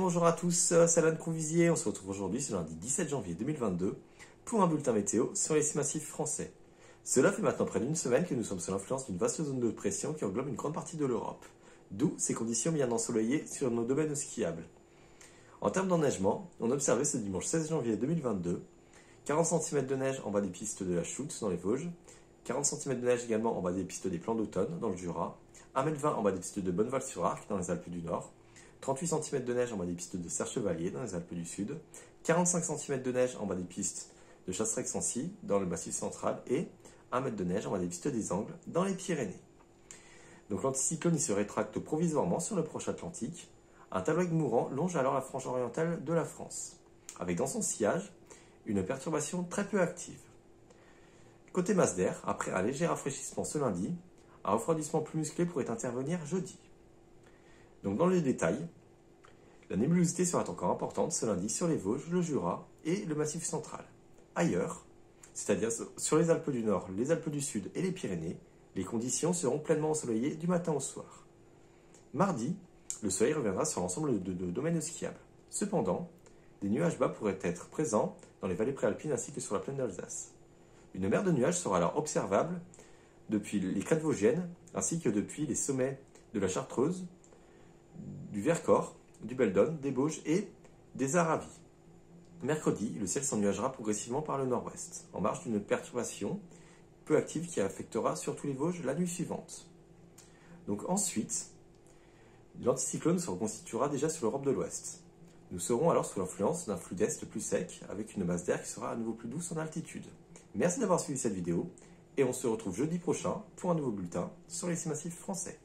bonjour à tous, c'est Alan Courvisier. On se retrouve aujourd'hui, c'est lundi 17 janvier 2022, pour un bulletin météo sur les 6 massifs français. Cela fait maintenant près d'une semaine que nous sommes sous l'influence d'une vaste zone de pression qui englobe une grande partie de l'Europe, d'où ces conditions bien ensoleillées sur nos domaines skiables. En termes d'enneigement, on observait ce dimanche 16 janvier 2022 40 cm de neige en bas des pistes de la Choute dans les Vosges, 40 cm de neige également en bas des pistes des Plans d'Automne dans le Jura, 1,20 m en bas des pistes de Bonneval-sur-Arc dans les Alpes du Nord, 38 cm de neige en bas des pistes de Serre-Chevalier dans les Alpes du Sud, 45 cm de neige en bas des pistes de Chastrec-Sancy dans le Massif central et 1 m de neige en bas des pistes des Angles dans les Pyrénées. Donc l'anticyclone il se rétracte provisoirement sur le proche Atlantique. Un tableau mourant longe alors la frange orientale de la France, avec dans son sillage une perturbation très peu active. Côté masse d'air, après un léger rafraîchissement ce lundi, un refroidissement plus musclé pourrait intervenir jeudi. Donc dans les détails, la nébulosité sera encore importante ce lundi sur les Vosges, le Jura et le Massif central. Ailleurs, c'est-à-dire sur les Alpes du Nord, les Alpes du Sud et les Pyrénées, les conditions seront pleinement ensoleillées du matin au soir. Mardi, le soleil reviendra sur l'ensemble de domaines skiables. Cependant, des nuages bas pourraient être présents dans les vallées préalpines ainsi que sur la plaine d'Alsace. Une mer de nuages sera alors observable depuis les crêtes vosgiennes ainsi que depuis les sommets de la Chartreuse, du Vercors, du Beldon, des Bauges et des Aravis. Mercredi, le ciel s'ennuagera progressivement par le nord-ouest, en marge d'une perturbation peu active qui affectera surtout les Vosges la nuit suivante. Donc ensuite, l'anticyclone se reconstituera déjà sur l'Europe de l'Ouest. Nous serons alors sous l'influence d'un flux d'est plus sec, avec une masse d'air qui sera à nouveau plus douce en altitude. Merci d'avoir suivi cette vidéo, et on se retrouve jeudi prochain pour un nouveau bulletin sur les 6 massifs français.